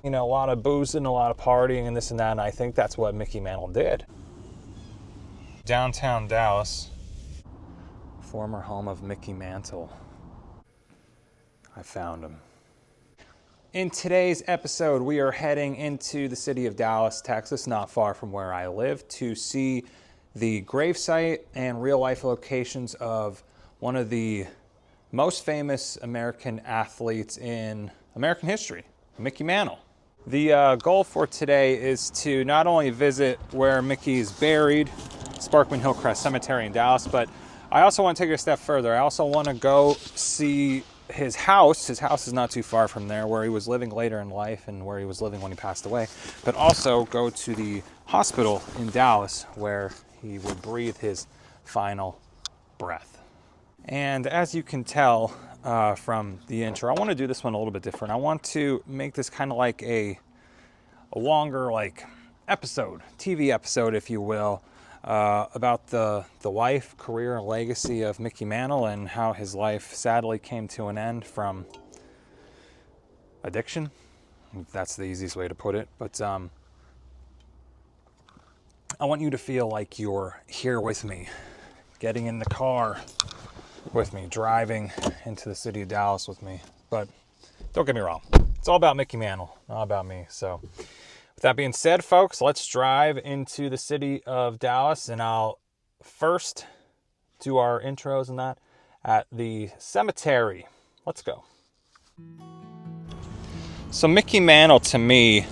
You know, a lot of boozing, a lot of partying and this and that, and I think that's what Mickey Mantle did. Downtown Dallas, former home of Mickey Mantle. I found him. In today's episode, we are heading into the city of Dallas, Texas, not far from where I live, to see the gravesite and real-life locations of one of the most famous American athletes in American history, Mickey Mantle. The goal for today is to not only visit where Mickey is buried, Sparkman Hillcrest Cemetery in Dallas, but I also want to take it a step further. I also want to go see his house. His house is not too far from there, where he was living later in life and where he was living when he passed away, but also go to the hospital in Dallas where he would breathe his final breath. And as you can tell from the intro, I want to do this one a little bit different. I want to make this kind of like a longer episode, TV episode, if you will, about the life, career, and legacy of Mickey Mantle and how his life sadly came to an end from addiction. That's the easiest way to put it. But I want you to feel like you're here with me, getting in the car with me, driving into the city of Dallas with me. But don't get me wrong, it's all about Mickey Mantle, not about me. So with that being said, folks, let's drive into the city of Dallas, and I'll first do our intros and that at the cemetery. Let's go. So Mickey Mantle, to me,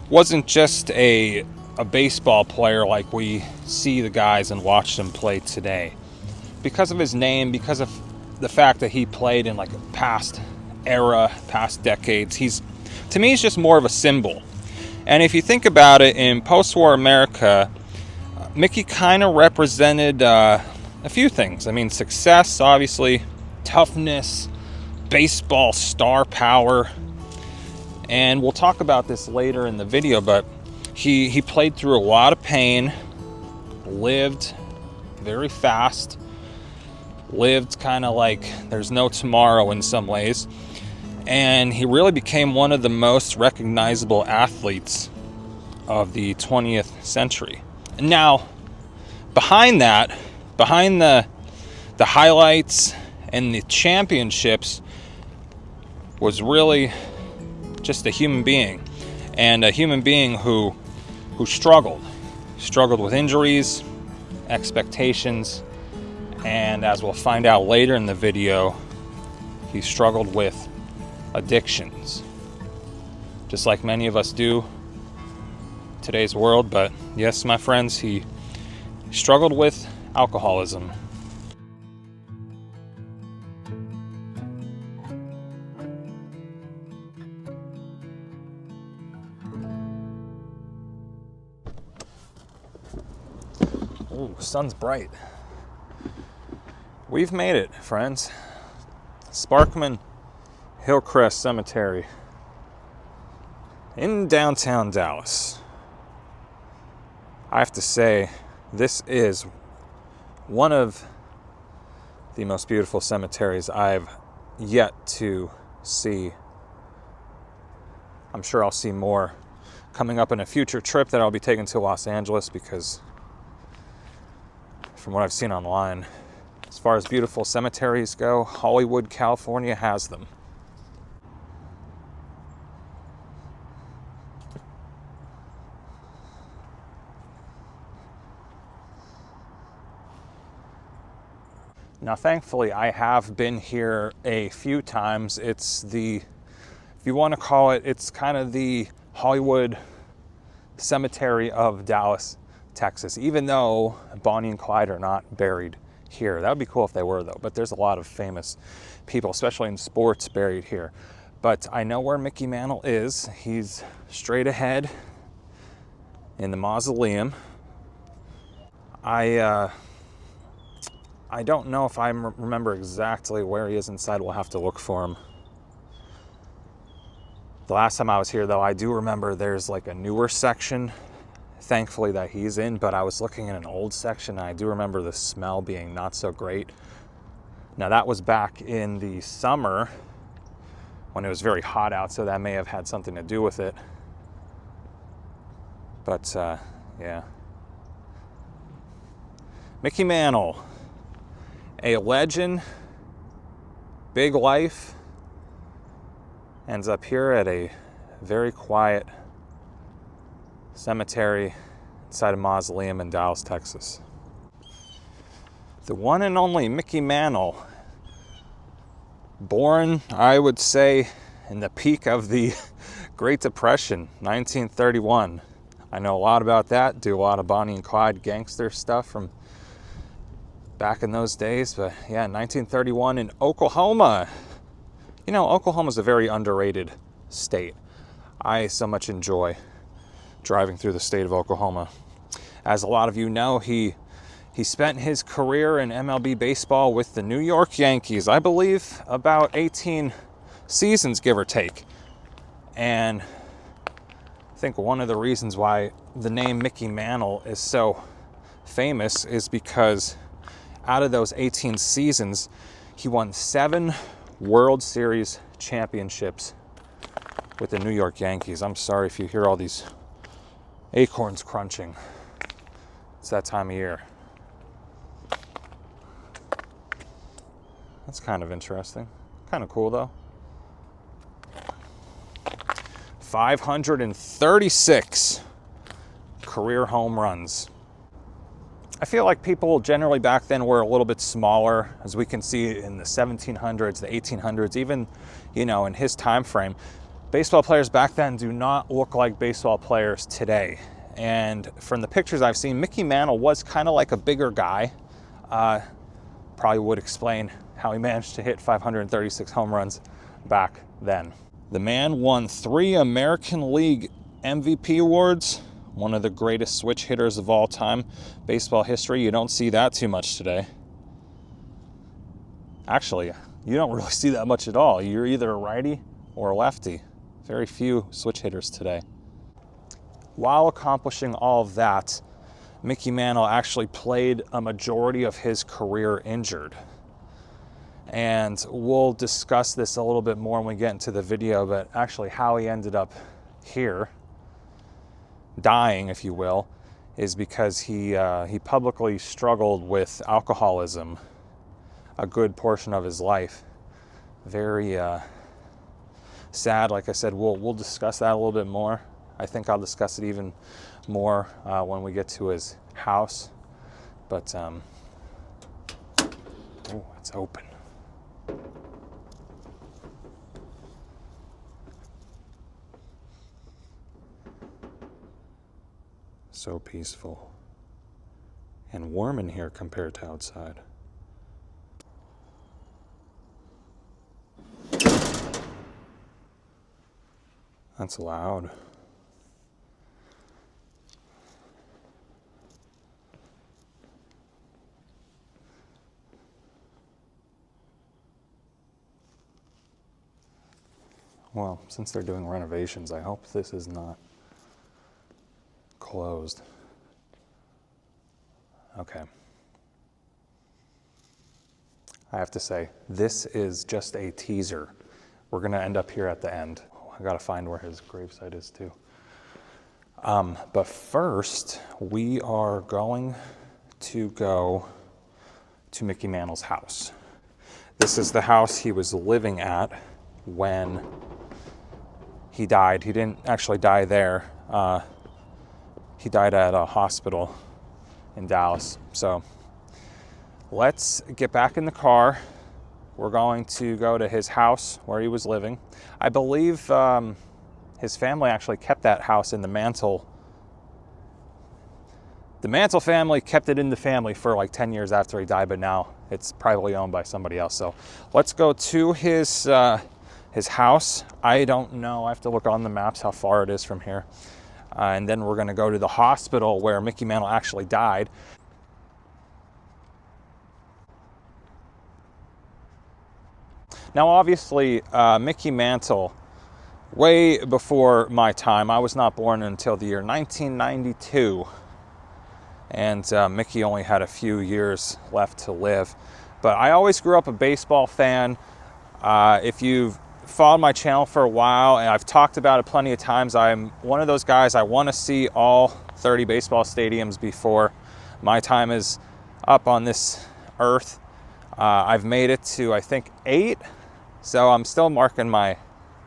wasn't just a baseball player like we see the guys and watch them play today. Because of his name, because of the fact that he played in a past era, past decades, to me, he's just more of a symbol. And if you think about it, in post-war America, Mickey kind of represented a few things. I mean, success, obviously, toughness, baseball star power. And we'll talk about this later in the video, but he played through a lot of pain, lived very fast, lived kind of like there's no tomorrow in some ways. And he really became one of the most recognizable athletes of the 20th century. Now, behind that, behind the highlights and the championships, was really just a human being. And a human being who struggled with injuries, expectations, and as we'll find out later in the video, he struggled with addictions, just like many of us do in today's world. But yes, my friends, he struggled with alcoholism. Ooh, sun's bright. We've made it, friends. Sparkman Hillcrest Cemetery in downtown Dallas. I have to say, this is one of the most beautiful cemeteries I've yet to see. I'm sure I'll see more coming up in a future trip that I'll be taking to Los Angeles, because from what I've seen online, as far as beautiful cemeteries go, Hollywood, California has them. Now, thankfully, I have been here a few times. It's if you want to call it, it's kind of the Hollywood cemetery of Dallas, Texas, even though Bonnie and Clyde are not buried here. That would be cool if they were, though. But there's a lot of famous people, especially in sports, buried here. But I know where Mickey Mantle is. He's straight ahead in the mausoleum. I don't know if I remember exactly where he is inside. We'll have to look for him. The last time I was here, though, I do remember there's a newer section, thankfully, that he's in, but I was looking at an old section, and I do remember the smell being not so great. Now, that was back in the summer when it was very hot out, so that may have had something to do with it. But yeah. Mickey Mantle, a legend, big life, ends up here at a very quiet cemetery inside a mausoleum in Dallas, Texas. The one and only Mickey Mantle, born, I would say, in the peak of the Great Depression, 1931. I know a lot about that, do a lot of Bonnie and Clyde gangster stuff from back in those days, but yeah, 1931 in Oklahoma. You know, Oklahoma's a very underrated state. I so much enjoy driving through the state of Oklahoma. As a lot of you know, he spent his career in MLB baseball with the New York Yankees, I believe about 18 seasons, give or take. And I think one of the reasons why the name Mickey Mantle is so famous is because out of those 18 seasons, he won 7 World Series championships with the New York Yankees. I'm sorry if you hear all these acorns crunching. It's that time of year. That's kind of interesting. Kind of cool, though. 536 career home runs. I feel like people generally back then were a little bit smaller, as we can see in the 1700s, the 1800s, even, you know, in his time frame. Baseball players back then do not look like baseball players today. And from the pictures I've seen, Mickey Mantle was kind of like a bigger guy. Probably would explain how he managed to hit 536 home runs back then. The man won 3 American League MVP awards, one of the greatest switch hitters of all time, baseball history. You don't see that too much today. Actually, you don't really see that much at all. You're either a righty or a lefty. Very few switch hitters today. While accomplishing all of that, Mickey Mantle actually played a majority of his career injured. And we'll discuss this a little bit more when we get into the video, but actually how he ended up here, dying, if you will, is because he publicly struggled with alcoholism a good portion of his life. Very sad. Like I said, we'll discuss that a little bit more. I think I'll discuss it even more when we get to his house. But oh, it's open. So peaceful and warm in here compared to outside. That's loud. Well, since they're doing renovations, I hope this is not closed. Okay. I have to say, this is just a teaser. We're going to end up here at the end. I got to find where his gravesite is too. But first, we are going to go to Mickey Mantle's house. This is the house he was living at when he died. He didn't actually die there. He died at a hospital in Dallas. So let's get back in the car. We're going to go to his house where he was living. I believe his family actually kept that house in the Mantle. The Mantle family kept it in the family for like 10 years after he died, but now it's privately owned by somebody else. So let's go to his house. I don't know. I have to look on the maps how far it is from here. And then we're going to go to the hospital where Mickey Mantle actually died. Now, obviously, Mickey Mantle, way before my time, I was not born until the year 1992. And Mickey only had a few years left to live. But I always grew up a baseball fan. If you've followed my channel for a while, and I've talked about it plenty of times. I'm one of those guys, I want to see all 30 baseball stadiums before my time is up on this earth. I've made it to, I think, 8, so I'm still marking my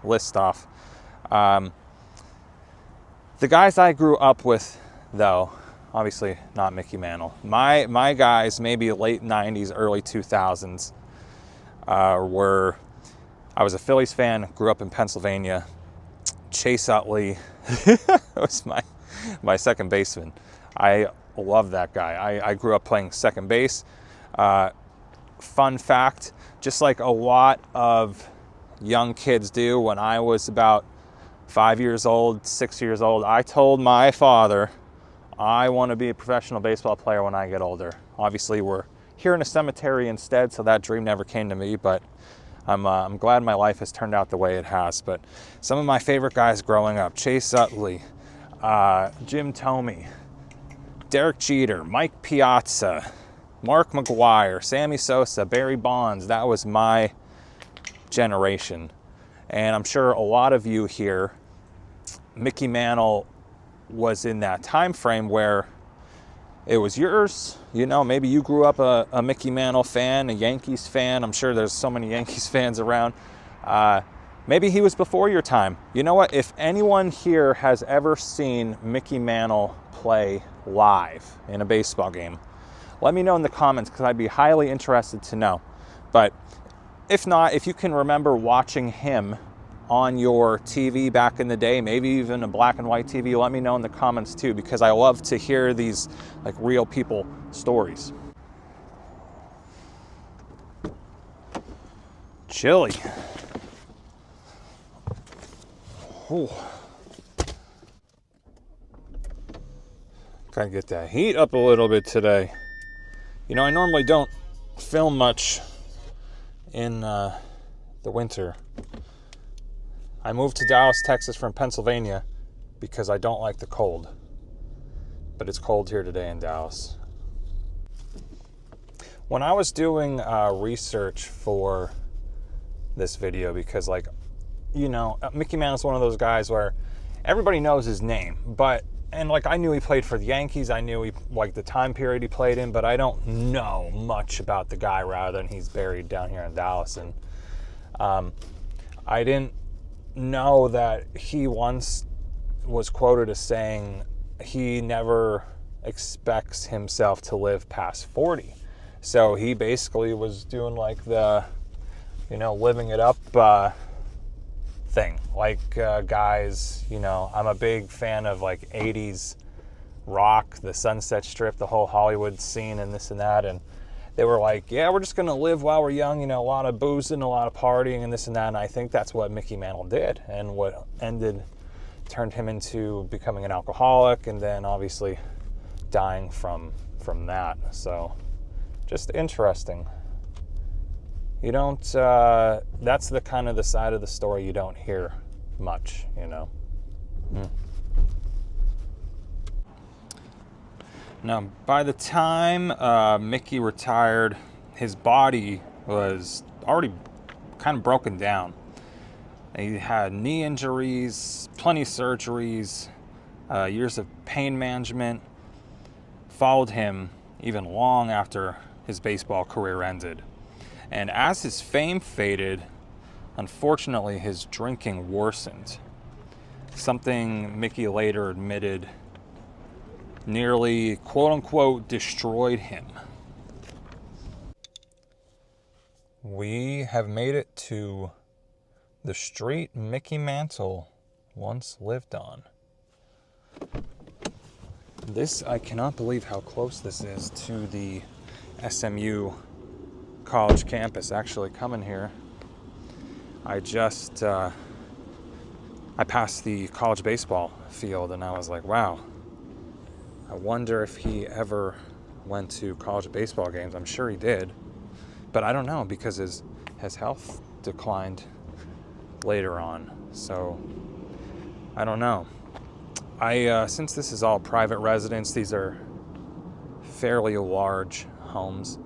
list off. The guys I grew up with, though, obviously not Mickey Mantle. My guys, maybe late 90s, early 2000s, were, I was a Phillies fan, grew up in Pennsylvania. Chase Utley was my second baseman. I love that guy. I grew up playing second base. Fun fact, just like a lot of young kids do, when I was about 5 years old, 6 years old, I told my father, I want to be a professional baseball player when I get older. Obviously, we're here in a cemetery instead, so that dream never came to me, but I'm glad my life has turned out the way it has. But some of my favorite guys growing up: Chase Utley, Jim Thome, Derek Jeter, Mike Piazza, Mark McGwire, Sammy Sosa, Barry Bonds. That was my generation. And I'm sure a lot of you here, Mickey Mantle was in that time frame where it was yours. You know, maybe you grew up a Mickey Mantle fan, a Yankees fan. I'm sure there's so many Yankees fans around. Maybe he was before your time. You know what? If anyone here has ever seen Mickey Mantle play live in a baseball game, let me know in the comments, because I'd be highly interested to know. But if not, if you can remember watching him on your TV back in the day, maybe even a black and white TV, let me know in the comments too, because I love to hear these like real people stories. Chilly. Ooh. Gotta get that heat up a little bit today. You know, I normally don't film much in the winter. I moved to Dallas, Texas from Pennsylvania because I don't like the cold. But it's cold here today in Dallas. When I was doing research for this video, because, like, you know, Mickey Mantle's one of those guys where everybody knows his name, and like, I knew he played for the Yankees, I knew he, like, the time period he played in, but I don't know much about the guy, rather than he's buried down here in Dallas. And I didn't know that he once was quoted as saying he never expects himself to live past 40. So he basically was doing like the, you know, living it up thing. Like guys, you know, I'm a big fan of like 80s rock, the Sunset Strip, the whole Hollywood scene and this and that. And they were like, yeah, we're just going to live while we're young, you know, a lot of boozing, a lot of partying and this and that. And I think that's what Mickey Mantle did, and what turned him into becoming an alcoholic, and then obviously dying from that. So just interesting. You don't, that's the kind of the side of the story you don't hear much, you know. Now, by the time Mickey retired, his body was already kind of broken down. He had knee injuries, plenty of surgeries, years of pain management followed him even long after his baseball career ended. And as his fame faded, unfortunately, his drinking worsened. Something Mickey later admitted nearly, quote-unquote, destroyed him. We have made it to the street Mickey Mantle once lived on. This, I cannot believe how close this is to the SMU college campus. Actually coming here, I just, I passed the college baseball field and I was like, wow, I wonder if he ever went to college baseball games. I'm sure he did, but I don't know, because his health declined later on. So I don't know. Since this is all private residence, these are fairly large homes.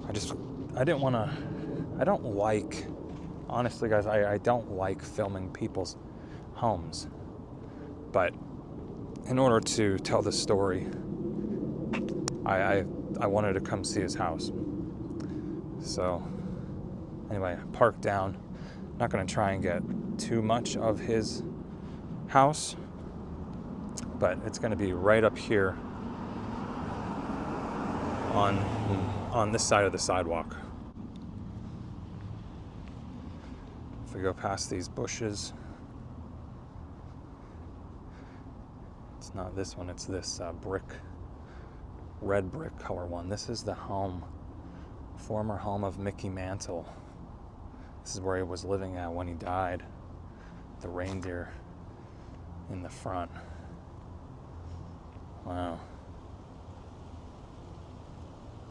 I don't like honestly, guys, I don't like filming people's homes. But in order to tell the story, I wanted to come see his house. So anyway, parked down. Not going to try and get too much of his house, but it's going to be right up here on this side of the sidewalk. If we go past these bushes, it's not this one, it's this red brick color one. This is the home, former home of Mickey Mantle. This is where he was living at when he died. The reindeer in the front. Wow.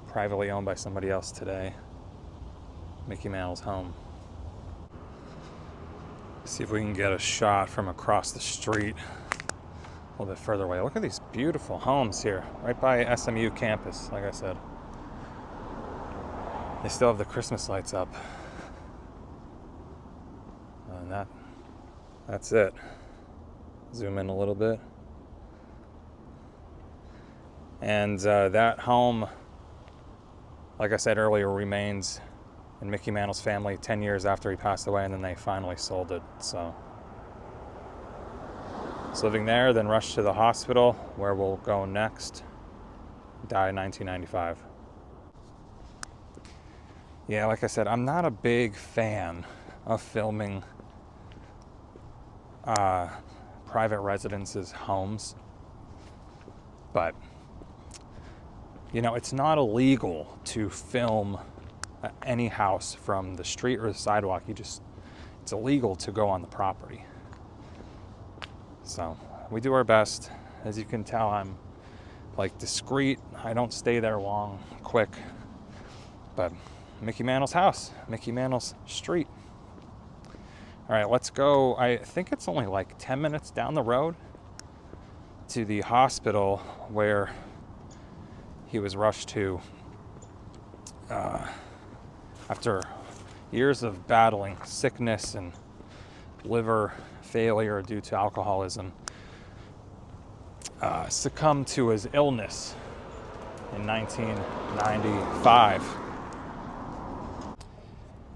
Privately owned by somebody else today. Mickey Mantle's home. See if we can get a shot from across the street, a little bit further away. Look at these beautiful homes here, right by SMU campus, like I said. They still have the Christmas lights up. And that's it. Zoom in a little bit. And that home, like I said earlier, remains in Mickey Mantle's family 10 years after he passed away, and then they finally sold it. So he's living there, then rushed to the hospital, where we'll go next. Died in 1995. Yeah, like I said, I'm not a big fan of filming private residences' homes, but you know, it's not illegal to film any house from the street or the sidewalk. It's illegal to go on the property. So we do our best. As you can tell, I'm like discreet. I don't stay there long, quick. But Mickey Mantle's house, Mickey Mantle's street. All right, let's go. I think it's only like 10 minutes down the road to the hospital where he was rushed to after years of battling sickness and liver failure due to alcoholism. Succumbed to his illness in 1995.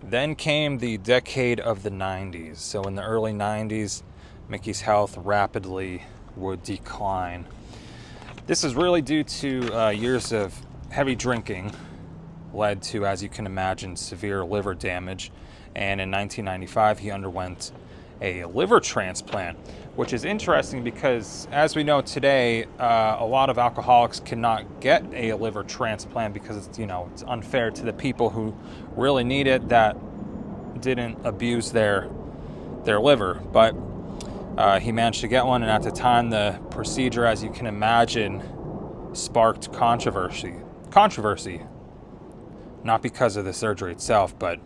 Then came the decade of the 90s. So in the early 90s, Mickey's health rapidly would decline. This is really due to years of heavy drinking, led to, as you can imagine, severe liver damage. And in 1995, he underwent a liver transplant, which is interesting because, as we know today, a lot of alcoholics cannot get a liver transplant because it's unfair to the people who really need it that didn't abuse their liver. But he managed to get one, and at the time, the procedure, as you can imagine, sparked controversy. Not because of the surgery itself, but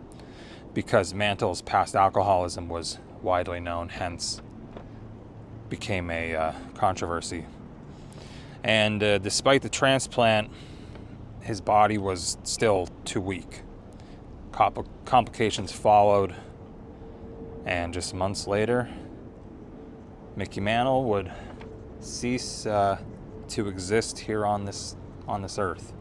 because Mantle's past alcoholism was widely known, hence became a controversy. And despite the transplant, his body was still too weak. Complications followed, and just months later, Mickey Mantle would cease to exist here on this earth.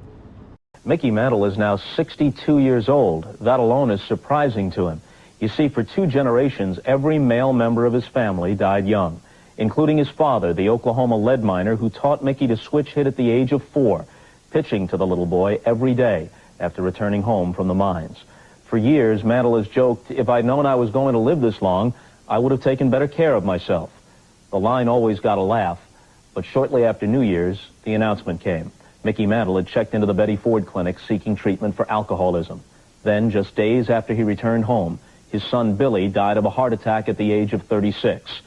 Mickey Mantle is now 62 years old. That alone is surprising to him. You see, for 2 generations, every male member of his family died young, including his father, the Oklahoma lead miner who taught Mickey to switch hit at the age of 4, pitching to the little boy every day after returning home from the mines. For years, Mantle has joked, "If I'd known I was going to live this long, I would have taken better care of myself." The line always got a laugh, but shortly after New Year's, the announcement came. Mickey Mantle had checked into the Betty Ford Clinic seeking treatment for alcoholism. Then, just days after he returned home, his son Billy died of a heart attack at the age of 36.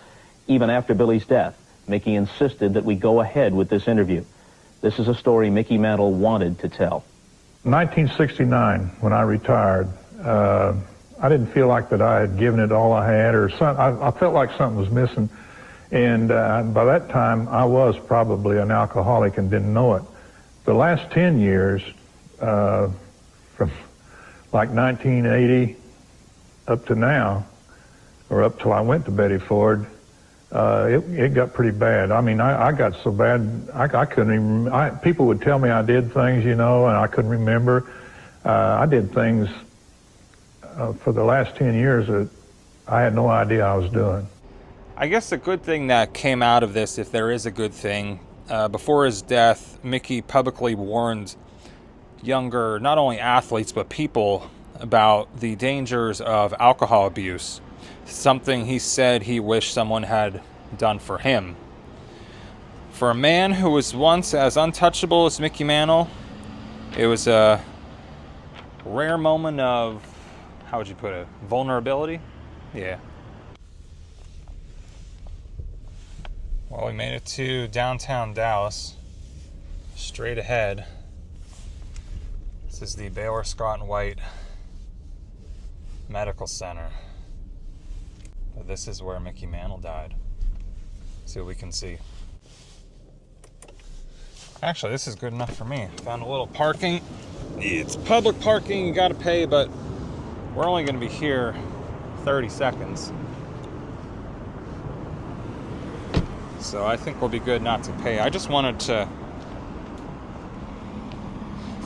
Even after Billy's death, Mickey insisted that we go ahead with this interview. This is a story Mickey Mantle wanted to tell. 1969, when I retired, I didn't feel like that I had given it all I had, or I felt like something was missing. And by that time, I was probably an alcoholic and didn't know it. The last 10 years, from like 1980 up to now, or up till I went to Betty Ford, it got pretty bad. I mean, I got so bad, I couldn't even, people would tell me I did things, you know, and I couldn't remember. I did things for the last 10 years that I had no idea I was doing. I guess the good thing that came out of this, if there is a good thing, before his death, Mickey publicly warned younger, not only athletes, but people about the dangers of alcohol abuse. Something he said he wished someone had done for him. For a man who was once as untouchable as Mickey Mantle, it was a rare moment of, how would you put it, vulnerability? Yeah. Well, we made it to downtown Dallas. Straight ahead. This is the Baylor Scott & White Medical Center. But this is where Mickey Mantle died. See what we can see. Actually, this is good enough for me. Found a little parking. It's public parking, you gotta pay, but we're only gonna be here 30 seconds. So I think we'll be good not to pay. I just wanted to,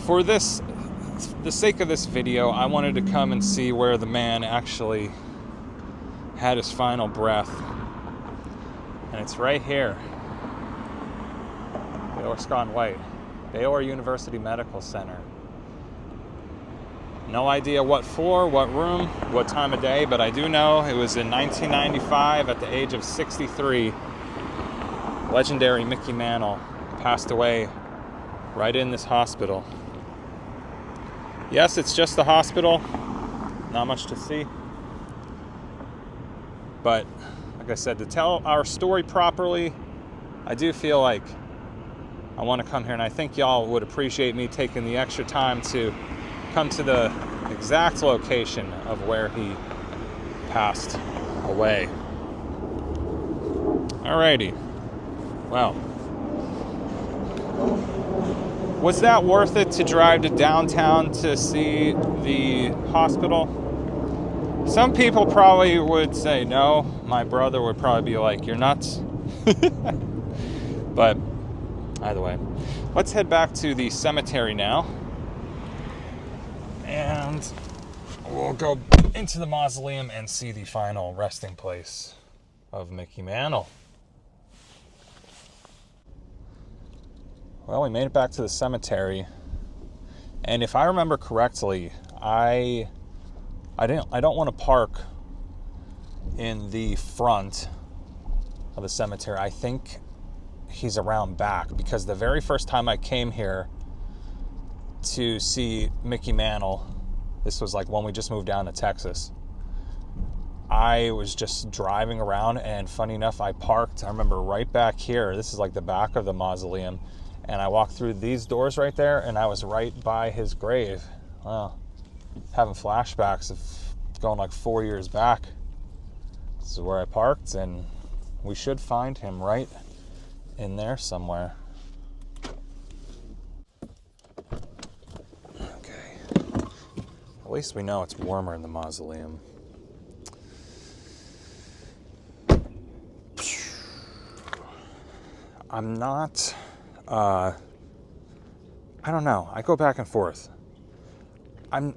for this, the sake of this video, I wanted to come and see where the man actually had his final breath. And it's right here. Baylor Scott & White, Baylor University Medical Center. No idea what floor, what room, what time of day, but I do know it was in 1995 at the age of 63. Legendary Mickey Mantle passed away right in this hospital. Yes, it's just the hospital. Not much to see. But, like I said, to tell our story properly, I do feel like I want to come here, and I think y'all would appreciate me taking the extra time to come to the exact location of where he passed away. Alrighty. Well, was that worth it to drive to downtown to see the hospital? Some people probably would say no. My brother would probably be like, you're nuts. But either way, let's head back to the cemetery now. And we'll go into the mausoleum and see the final resting place of Mickey Mantle. Well, we made it back to the cemetery, and if I remember correctly, I don't want to park in the front of the cemetery. I think he's around back, because the very first time I came here to see Mickey Mantle, this was like when we just moved down to Texas, I was just driving around, and funny enough, I parked, I remember, right back here. This is like the back of the mausoleum. And I walked through these doors right there, and I was right by his grave. Wow. Having flashbacks of going like 4 years back. This is where I parked, and we should find him right in there somewhere. Okay. At least we know it's warmer in the mausoleum. I'm not... I don't know. I go back and forth. I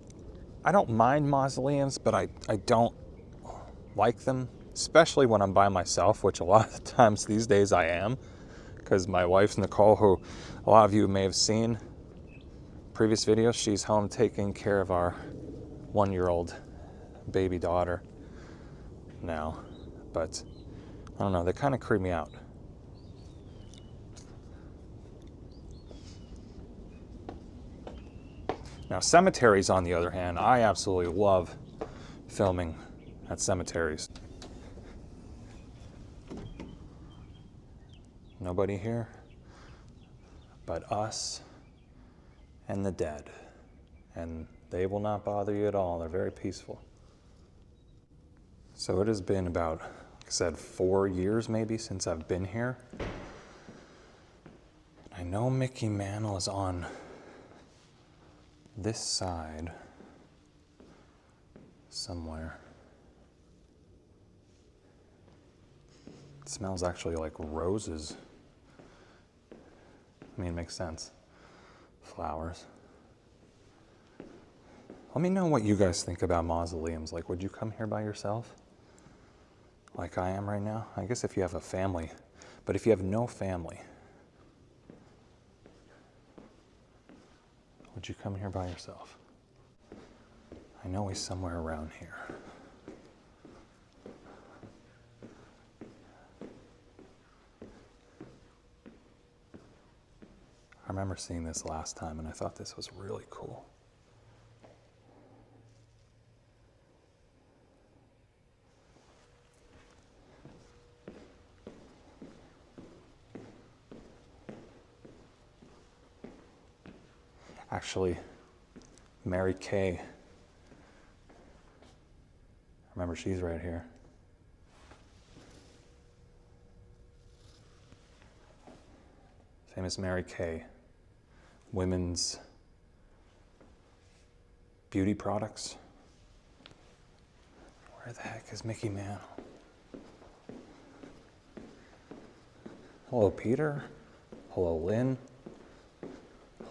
don't mind mausoleums, but I don't like them, especially when I'm by myself, which a lot of the times these days I am, because my wife, Nicole, who a lot of you may have seen previous videos, she's home taking care of our 1-year-old baby daughter now. But I don't know, they kind of creep me out. Now, cemeteries, on the other hand, I absolutely love filming at cemeteries. Nobody here but us and the dead. And they will not bother you at all. They're very peaceful. So it has been about, like I said, 4 years maybe since I've been here. I know Mickey Mantle is on this side somewhere. It smells actually like roses. I mean, it makes sense. Flowers. Let me know what you guys think about mausoleums. Like, would you come here by yourself? Like I am right now? I guess if you have a family. But if you have no family, would you come here by yourself? I know he's somewhere around here. I remember seeing this last time and I thought this was really cool. Actually, Mary Kay. Remember, she's right here. Famous Mary Kay. Women's beauty products. Where the heck is Mickey Mantle? Hello, Peter. Hello, Lynn.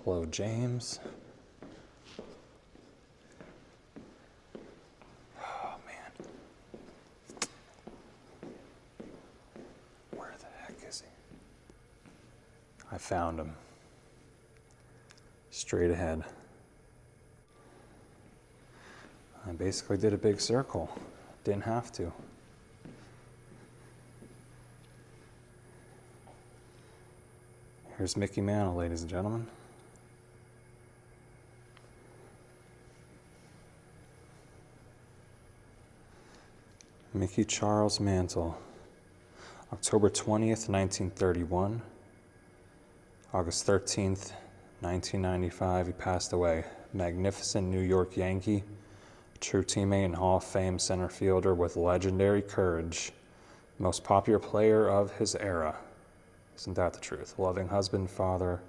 Hello, James. Oh, man. Where the heck is he? I found him. Straight ahead. I basically did a big circle. Didn't have to. Here's Mickey Mantle, ladies and gentlemen. Mickey Charles Mantle, October 20th, 1931, August 13th, 1995, he passed away. Magnificent New York Yankee, true teammate and Hall of Fame center fielder with legendary courage, most popular player of his era. Isn't that the truth? Loving husband, father,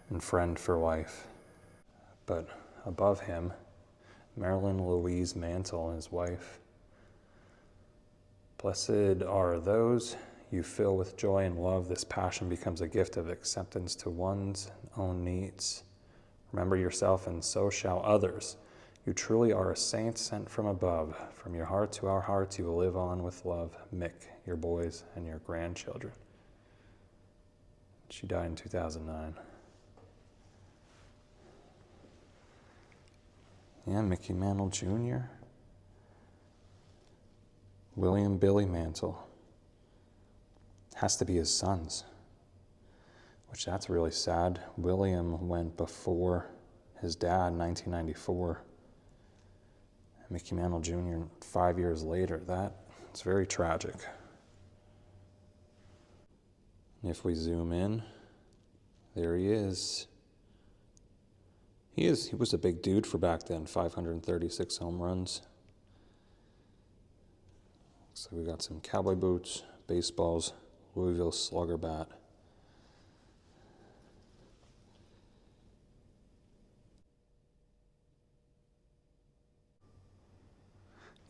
and friend for life. But above him, Marilyn Louise Mantle and his wife. Blessed are those you fill with joy and love. This passion becomes a gift of acceptance to one's own needs. Remember yourself, and so shall others. You truly are a saint sent from above. From your heart to our hearts, you will live on with love. Mick, your boys, and your grandchildren. She died in 2009. Yeah, Mickey Mantle Jr. William Billy Mantle. Has to be his sons, which that's really sad. William went before his dad in 1994. Mickey Mantle Jr. 5 years later. It's very tragic. If we zoom in, there he is. He was a big dude for back then, 536 home runs. So we got some cowboy boots, baseballs, Louisville Slugger bat.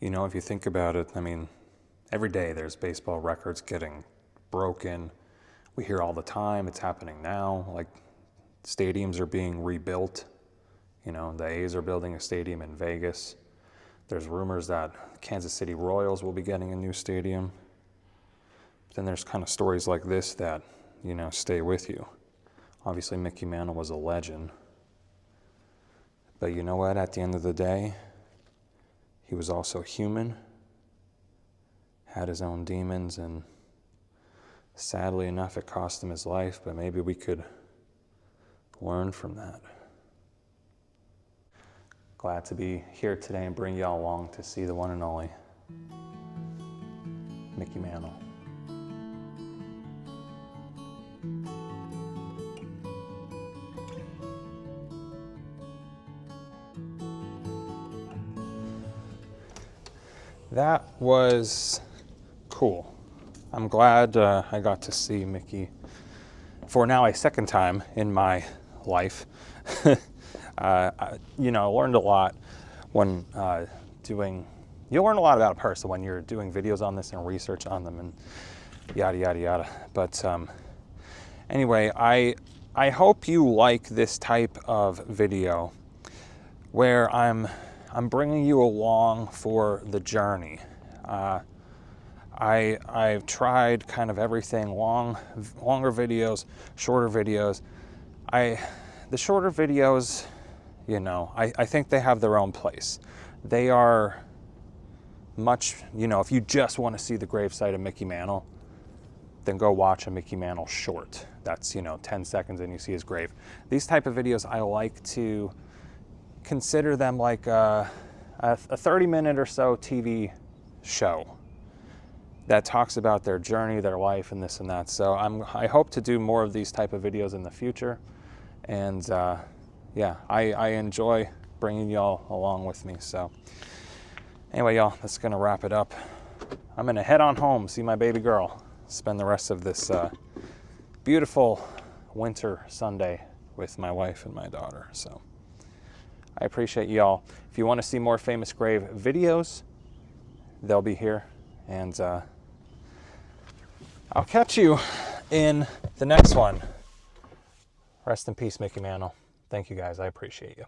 You know, if you think about it, I mean, every day there's baseball records getting broken. We hear all the time, it's happening now, like stadiums are being rebuilt. You know, the A's are building a stadium in Vegas. There's rumors that Kansas City Royals will be getting a new stadium. But then there's kind of stories like this that, you know, stay with you. Obviously, Mickey Mantle was a legend. But you know what? At the end of the day, he was also human, had his own demons, and sadly enough, it cost him his life, but maybe we could learn from that. Glad to be here today and bring y'all along to see the one and only Mickey Mantle. That was cool. I'm glad I got to see Mickey for now a second time in my life. You know, I learned a lot when you learn a lot about a person when you're doing videos on this and research on them. And yada, yada, yada. But anyway, I hope you like this type of video where I'm bringing you along for the journey. I've tried kind of everything, longer videos, shorter videos. The shorter videos, you know, I think they have their own place. They are much, you know, if you just want to see the gravesite of Mickey Mantle, then go watch a Mickey Mantle short. That's, you know, 10 seconds and you see his grave. These type of videos, I like to consider them like a 30-minute or so TV show that talks about their journey, their life, and this and that. So I hope to do more of these type of videos in the future. And yeah, I enjoy bringing y'all along with me. So anyway, y'all, that's gonna wrap it up. I'm gonna head on home, see my baby girl, spend the rest of this beautiful winter Sunday with my wife and my daughter. So I appreciate y'all. If you want to see more famous grave videos, they'll be here. And I'll catch you in the next one. Rest in peace, Mickey Mantle. Thank you guys. I appreciate you.